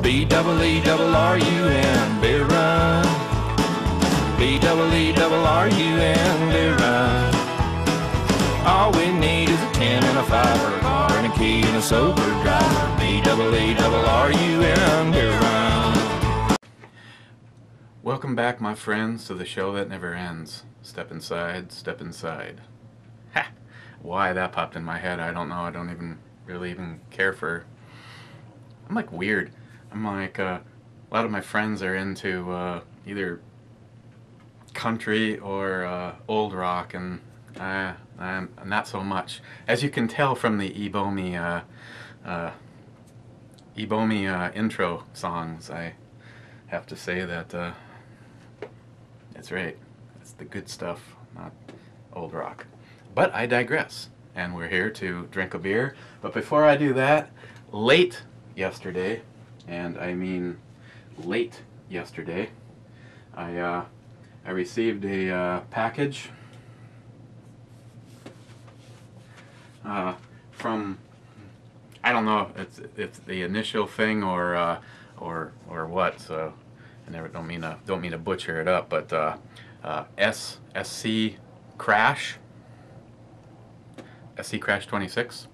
BEERUN, beer run. BEERUN, beer run. All we need is a 10 and a 5 or a car and a key and a sober driver. BEERUN, beer run. Welcome back, my friends, to the show that never ends. Step inside, step inside. Ha! Why that popped in my head, I don't know. I don't even really care for... I'm like weird. I'm like, a lot of my friends are into either country or old rock, and I'm not so much. As you can tell from the Ebomi intro songs, I have to say that that's right. It's the good stuff, not old rock. But I digress, and we're here to drink a beer. But before I do that, late yesterday, and I mean late yesterday, I received a package from, I don't know if it's the initial thing or what. So I never don't mean to butcher it up, but SC Crash 26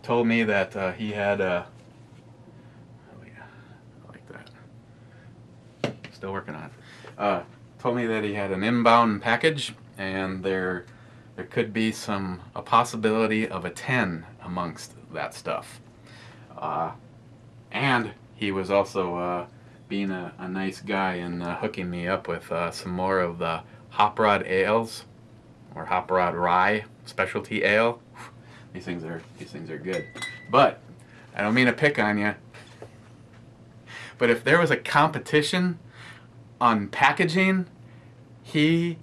told me that he had a, oh yeah, I like that. Still working on it. Told me that he had an inbound package, and there could be a possibility of a 10 amongst that stuff. And he was also being a nice guy and hooking me up with some more of the Hop Rod Ales, or Hop Rod Rye Specialty Ale. These things are good. But I don't mean to pick on you, but if there was a competition on packaging, he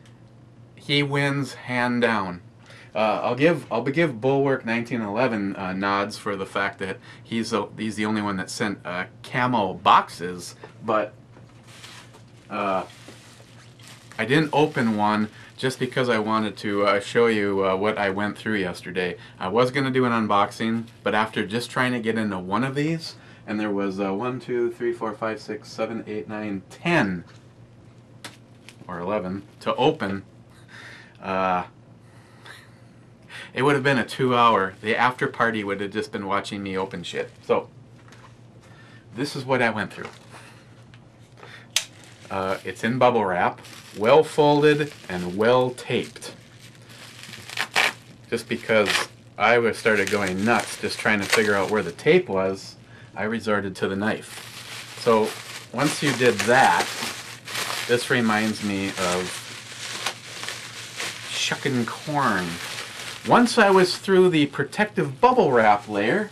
wins hand down. I'll give Bulwark 1911 nods for the fact that he's the only one that sent camo boxes, but I didn't open one just because I wanted to show you what I went through yesterday. I was going to do an unboxing, but after just trying to get into one of these, and there was 1, 2, 3, 4, 5, 6, 7, 8, 9, 10, or 11 to open, it would have been a 2-hour. The after party would have just been watching me open shit. So this is what I went through. It's in bubble wrap, well folded and well taped. Just because I started going nuts just trying to figure out where the tape was, I resorted to the knife. So once you did that, this reminds me of shucking corn. Once I was through the protective bubble wrap layer,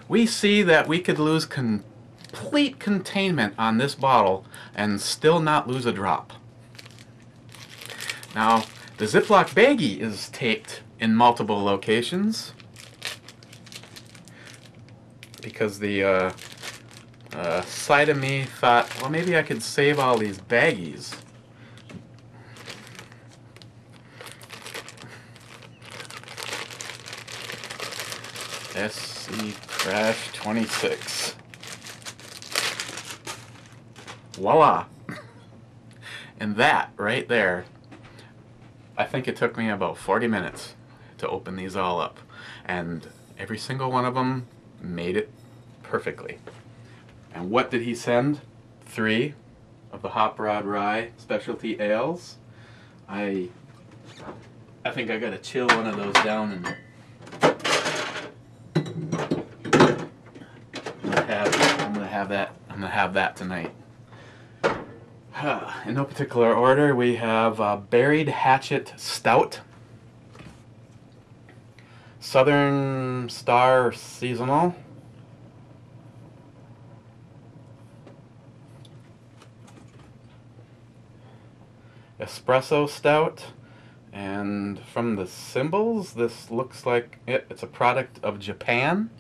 we see that we could lose complete containment on this bottle and still not lose a drop. Now, the Ziploc baggie is taped in multiple locations because the side of me thought, well, maybe I could save all these baggies. SC Crash 26. Voila! And that right there, I think it took me about 40 minutes to open these all up, and every single one of them made it perfectly. And what did he send? 3 of the Hop Rod Rye Specialty Ales. I think I gotta chill one of those down, and I'm gonna have that tonight. In no particular order, we have Buried Hatchet Stout, Southern Star Seasonal, Espresso Stout, and from the symbols, this looks like it's a product of Japan.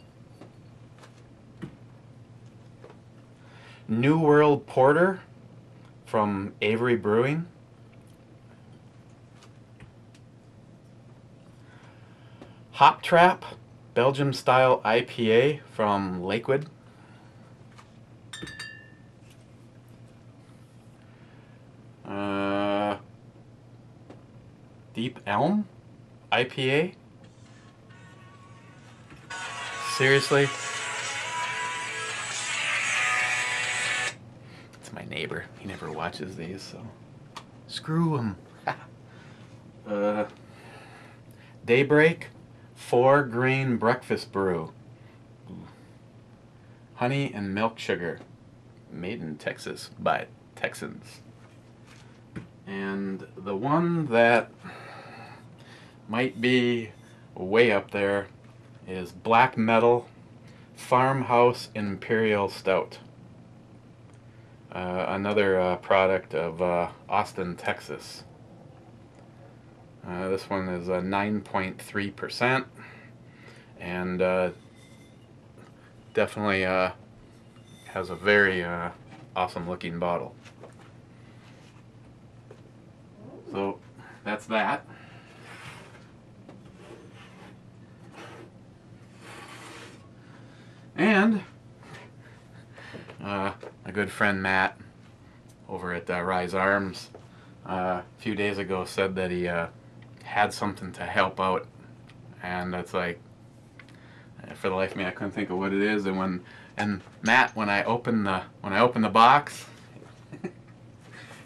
New World Porter from Avery Brewing. Hop Trap Belgium style IPA from Lakewood. Deep Elm IPA. Seriously? It's my neighbor. He never watches these, so screw him. Daybreak 4-grain breakfast brew. Honey and milk sugar. Made in Texas by Texans. And the one that might be way up there is Black Metal Farmhouse Imperial Stout. Another product of Austin, Texas. This one is 9.3% and definitely has a very awesome looking bottle. So that's that. And a good friend Matt over at Rise Arms a few days ago said that he had something to help out, and it's like, for the life of me I couldn't think of what it is. And Matt, when I opened the box,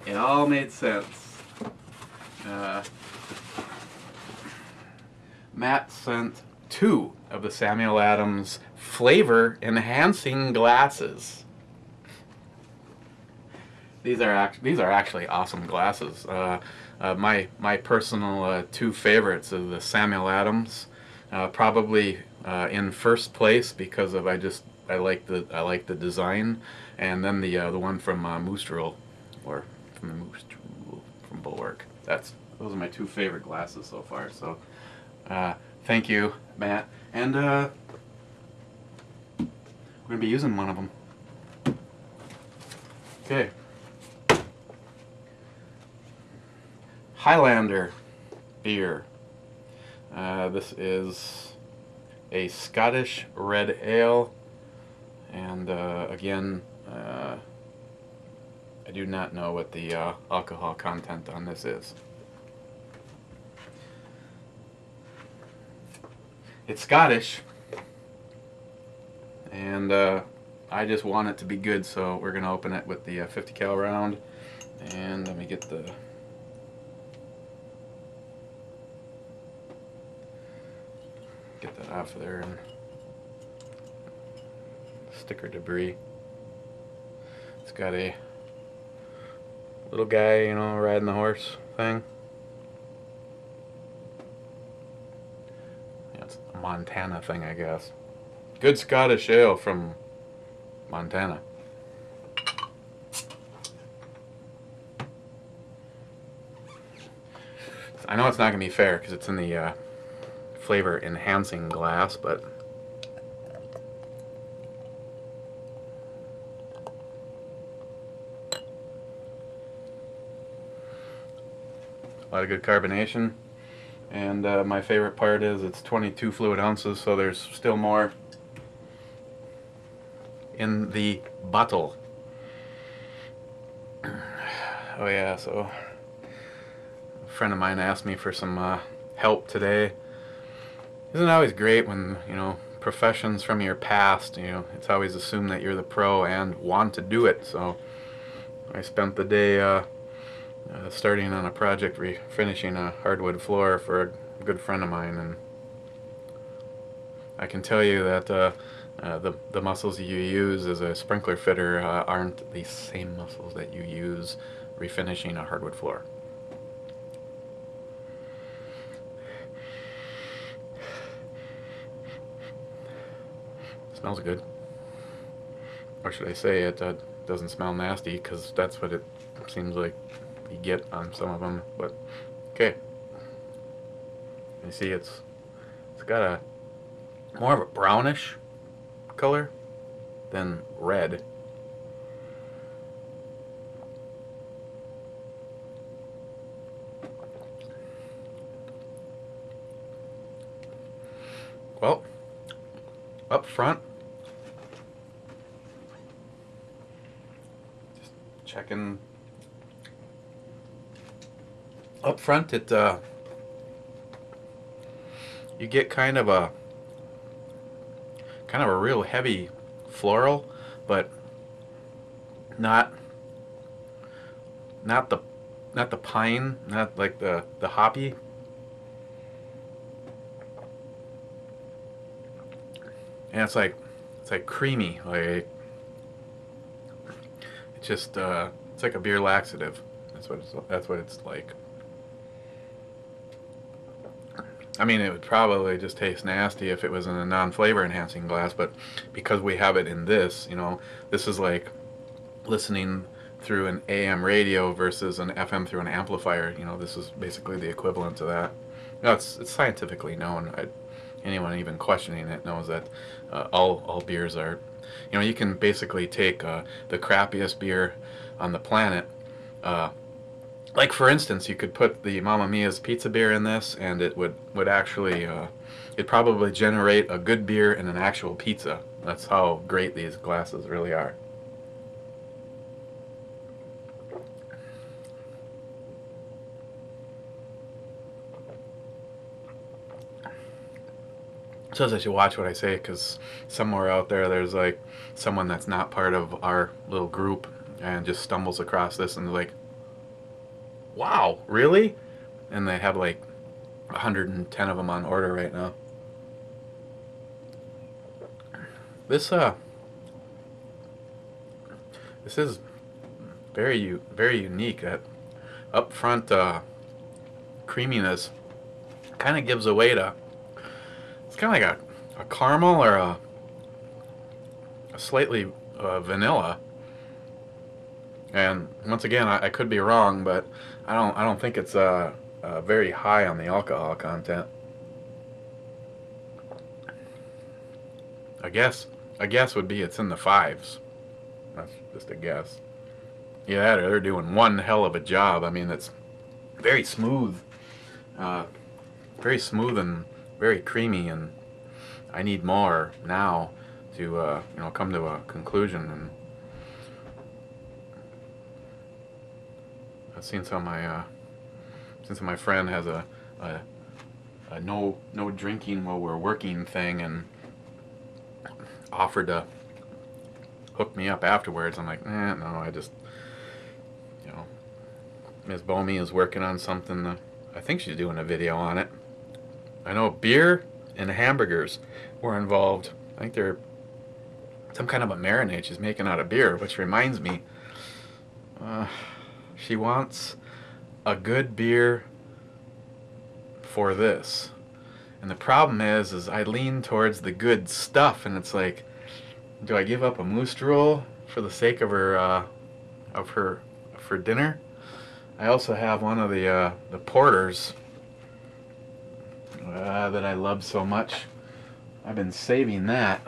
it all made sense. Matt sent 2 of the Samuel Adams flavor enhancing glasses. These are actually awesome glasses. My personal 2 favorites are the Samuel Adams, probably in first place because of I like the design, and then the one from Moostrel, or from Bulwark. Those are my 2 favorite glasses so far. So thank you, Matt, and we're gonna be using one of them. Okay. Highlander beer. This is a Scottish Red Ale, and again, I do not know what the alcohol content on this is. It's Scottish, and I just want it to be good, so we're going to open it with the 50 cal round, and let me get that off of there and sticker debris. It's got a little guy, you know, riding the horse thing. Yeah, it's a Montana thing, I guess. Good Scottish ale from Montana. I know it's not going to be fair because it's in the flavor enhancing glass, but a lot of good carbonation, and my favorite part is it's 22 fluid ounces, so there's still more in the bottle. Oh yeah, so a friend of mine asked me for some help today. Isn't it always great when, you know, professions from your past, you know, it's always assumed that you're the pro and want to do it. So I spent the day starting on a project finishing a hardwood floor for a good friend of mine, and I can tell you that the muscles you use as a sprinkler fitter aren't the same muscles that you use refinishing a hardwood floor. Smells good. Or should I say it doesn't smell nasty, because that's what it seems like you get on some of them. But okay, you see it's got a more of a brownish color than red. Well, up front, just checking. Up front, you get kind of a real heavy floral, but not the pine, not like the hoppy. And it's like creamy, like it's just it's like a beer laxative. That's what it's like. I mean, it would probably just taste nasty if it was in a non-flavor enhancing glass, but because we have it in this, you know, this is like listening through an AM radio versus an FM through an amplifier. You know, this is basically the equivalent to that. No, it's scientifically known. Anyone even questioning it knows that all beers are, you know, you can basically take the crappiest beer on the planet. Like for instance, you could put the Mamma Mia's pizza beer in this, and it would actually it'd probably generate a good beer and an actual pizza. That's how great these glasses really are. So I should watch what I say, because somewhere out there's like someone that's not part of our little group and just stumbles across this and like, wow, really? And they have like 110 of them on order right now. This is very unique. That up front creaminess kind of gives away to, it's kind of like a caramel or a slightly vanilla. And once again, I could be wrong, but I don't think it's very high on the alcohol content. A guess would be it's in the 5s. That's just a guess. Yeah, they're doing one hell of a job. I mean, it's very smooth, and very creamy, and I need more now to you know, come to a conclusion. And I've seen some of my friend has a no drinking while we're working thing, and offered to hook me up afterwards. I'm like, no, I just, you know, Ms. Bomey is working on something. I think she's doing a video on it. I know beer and hamburgers were involved. I think they're some kind of a marinade she's making out of beer, which reminds me, she wants a good beer for this. And the problem is I lean towards the good stuff, and it's like, do I give up a moose drool for the sake of her for dinner? I also have one of the porters that I love so much. I've been saving that.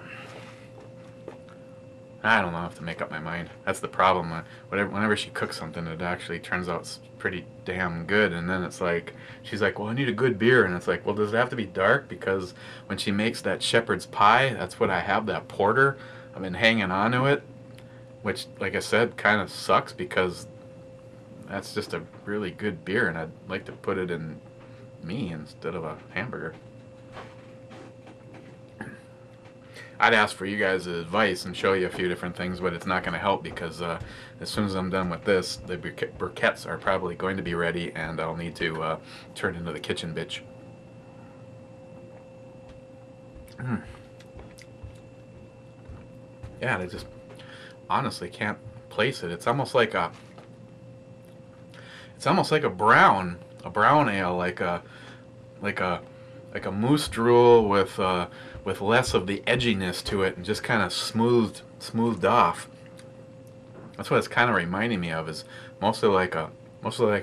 I don't know, I have to make up my mind. That's the problem. Whenever she cooks something, it actually turns out pretty damn good, and then it's like, she's like, well, I need a good beer, and it's like, well, does it have to be dark? Because when she makes that shepherd's pie, that's what I have, that porter. I've been hanging on to it, which, like I said, kind of sucks, because that's just a really good beer, and I'd like to put it in me instead of a hamburger. I'd ask for you guys' advice and show you a few different things, but it's not going to help, because as soon as I'm done with this, the briquettes are probably going to be ready, and I'll need to turn into the kitchen bitch. Yeah, I just honestly can't place it. It's almost like a brown ale, like a moose drool with less of the edginess to it, and just kind of smoothed off. That's what it's kind of reminding me of, is mostly like a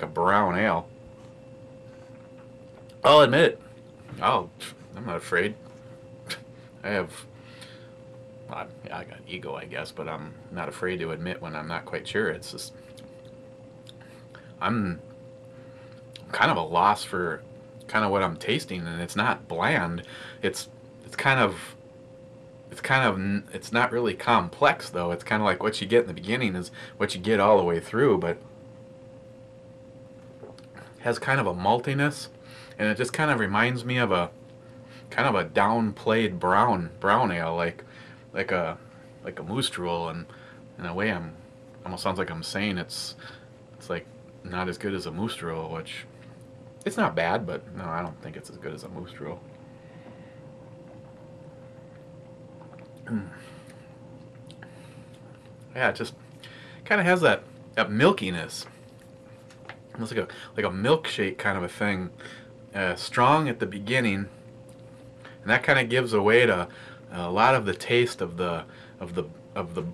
brown ale. I'll admit it. I'm not afraid. I got ego, I guess, but I'm not afraid to admit when I'm not quite sure. It's just, I'm kind of a loss for kind of what I'm tasting, and it's not bland. It's kind of it's kind of, it's not really complex though. It's kind of like what you get in the beginning is what you get all the way through, but has kind of a maltiness, and it just kind of reminds me of a kind of a downplayed brown ale, like a moose drool, and in a way I'm almost sounds like I'm saying it's like not as good as a moose drool, which it's not bad, but no, I don't think it's as good as a moose drool. Yeah, it just kind of has that milkiness. It's like a milkshake kind of a thing, strong at the beginning, and that kind of gives away to a lot of the taste of the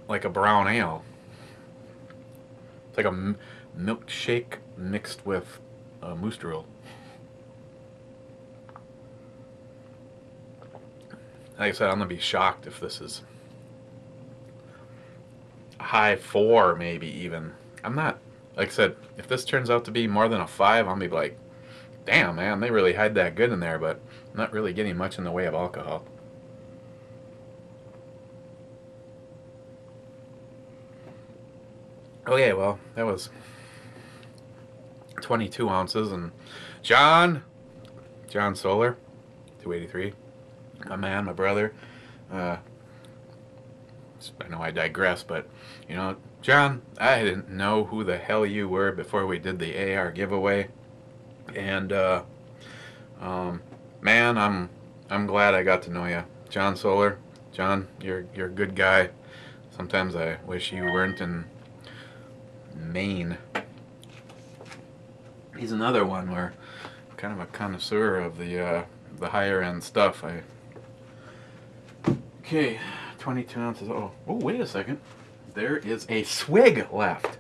like a brown ale. It's like a milkshake mixed with a moose drool. Like I said, I'm gonna be shocked if this is a high 4, maybe even. I'm not. Like I said, if this turns out to be more than a 5, I'll be like, damn, man, they really hide that good in there, but I'm not really getting much in the way of alcohol. Okay, well, that was 22 ounces, and John Solar, 283, my man, my brother. I know I digress, but, you know, John, I didn't know who the hell you were before we did the AR giveaway, and man, I'm glad I got to know you, John Solar. John, you're a good guy. Sometimes I wish you weren't in Maine. He's another one where I'm kind of a connoisseur of the higher end stuff. Okay, 22 ounces. Oh, wait a second. There is a swig left.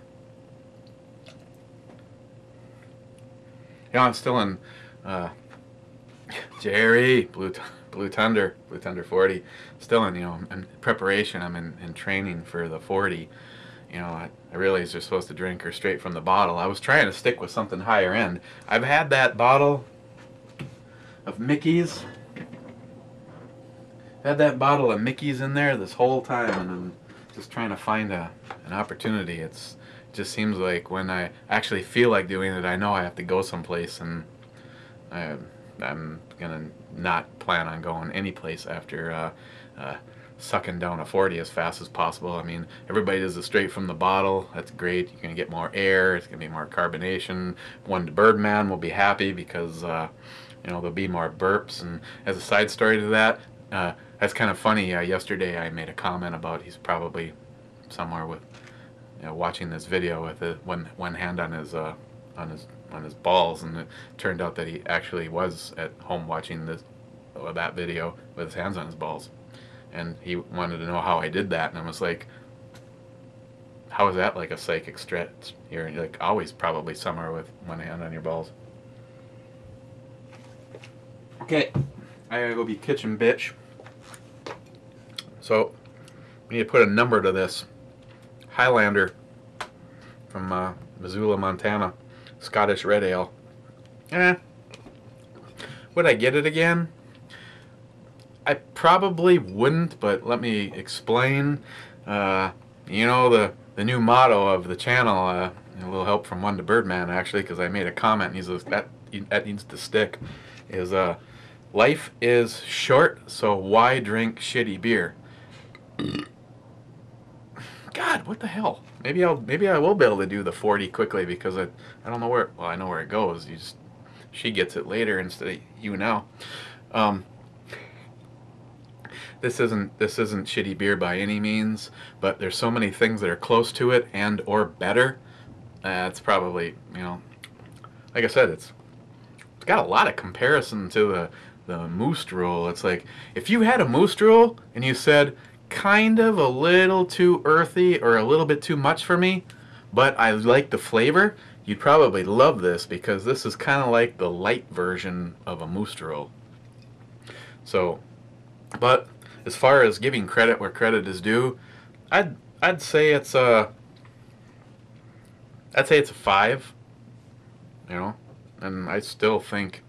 Yeah, I'm still in Jerry, Blue Thunder 40. Still in, you know, in preparation. I'm in training for the 40. You know, I realize you're supposed to drink her straight from the bottle. I was trying to stick with something higher end. I've had that bottle of Mickey's. Had that bottle of Mickey's in there this whole time, and I'm just trying to find an opportunity. It just seems like when I actually feel like doing it, I know I have to go someplace, and I'm gonna not plan on going any place after sucking down a 40 as fast as possible. I mean, everybody does it straight from the bottle. That's great. You're gonna get more air. It's gonna be more carbonation. One Birdman will be happy because you know, there'll be more burps. And as a side story to that, that's kind of funny. Yesterday I made a comment about he's probably somewhere with, you know, watching this video with one hand on his balls, and it turned out that he actually was at home watching that video with his hands on his balls, and he wanted to know how I did that, and I was like, how is that like a psychic stretch? You're like always probably somewhere with one hand on your balls. Okay, I gotta go be kitchen bitch. So we need to put a number to this. Highlander from Missoula, Montana, Scottish Red Ale. Would I get it again? I probably wouldn't, but let me explain. You know, the new motto of the channel, a little help from One to Birdman actually, because I made a comment and he's like, that needs to stick, is life is short, so why drink shitty beer? God, what the hell? Maybe I will be able to do the 40 quickly, because I don't know where. Well, I know where it goes. She gets it later instead of you now. This isn't shitty beer by any means, but there's so many things that are close to it and or better. It's probably, you know, like I said, it's got a lot of comparison to the moose drool. It's like if you had a moose drool and you said, kind of a little too earthy or a little bit too much for me, but I like the flavor, you'd probably love this, because this is kind of like the light version of a moose drool. So, but as far as giving credit where credit is due, I'd say it's a 5, you know, and I still think,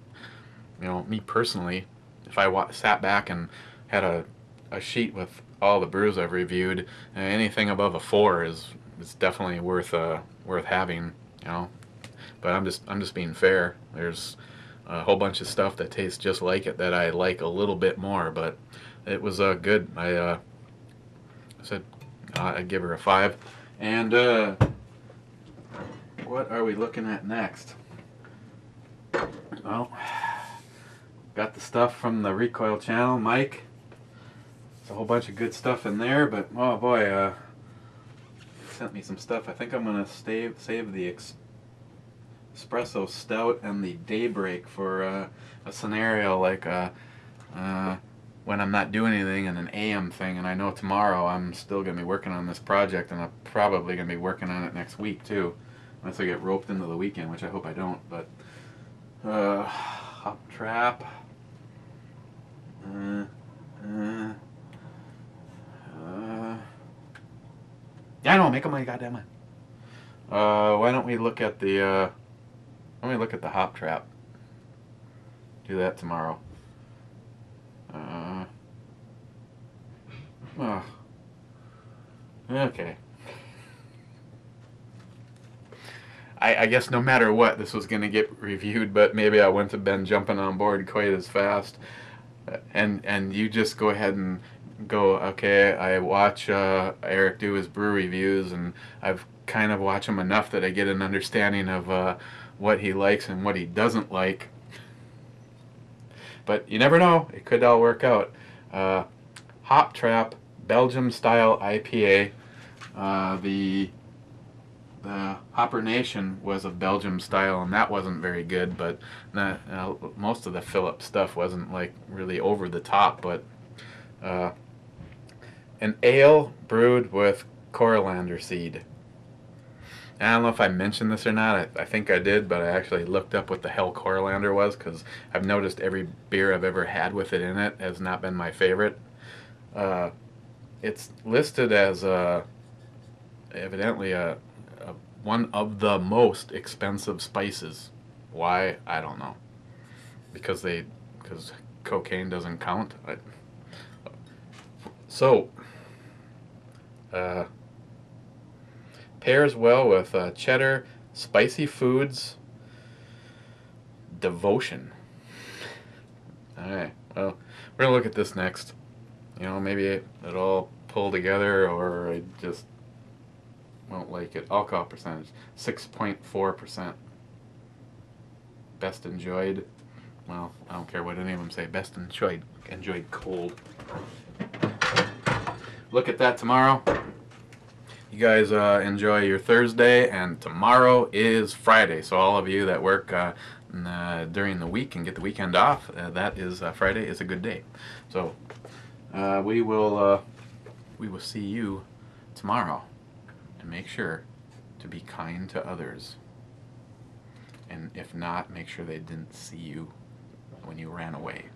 you know, me personally, if I sat back and had a a sheet with all the brews I've reviewed. Anything above a 4 is definitely worth having, you know. But I'm just being fair. There's a whole bunch of stuff that tastes just like it that I like a little bit more, but it was good. I said I'd give her a 5. And what are we looking at next? Well, got the stuff from the Recoil channel, Mike. There's a whole bunch of good stuff in there, but oh boy, sent me some stuff. I think I'm gonna save the espresso stout and the daybreak for a scenario like when I'm not doing anything in an AM thing. And I know tomorrow I'm still gonna be working on this project, and I'm probably gonna be working on it next week too, unless I get roped into the weekend, which I hope I don't. But hop trap. Yeah, I know. Make up my goddamn mind. Why don't we look at the hop trap? Do that tomorrow. Oh. Okay. I guess no matter what, this was going to get reviewed, but maybe I wouldn't have been jumping on board quite as fast. And you just go ahead and go, okay, I watch Eric do his brew reviews, and I've kind of watched him enough that I get an understanding of what he likes and what he doesn't like. But you never know, it could all work out. Hop Trap Belgium style IPA. The Hopper Nation was a Belgium style, and that wasn't very good, but most of the Philip stuff wasn't like really over the top. But an ale brewed with coriander seed. And I don't know if I mentioned this or not. I think I did, but I actually looked up what the hell coriander was, because I've noticed every beer I've ever had with it in it has not been my favorite. It's listed as evidently one of the most expensive spices. Why? I don't know. Because cocaine doesn't count. So pairs well with cheddar, spicy foods, devotion. Alright, well, we're going to look at this next. You know, maybe it'll all pull together, or I just won't like it. Alcohol percentage, 6.4%. Best enjoyed. Well, I don't care what any of them say. Best enjoyed cold. Look at that tomorrow. You guys enjoy your Thursday, and tomorrow is Friday. So all of you that work during the week and get the weekend off, that is Friday is a good day. So we will see you tomorrow, and make sure to be kind to others. And if not, make sure they didn't see you when you ran away.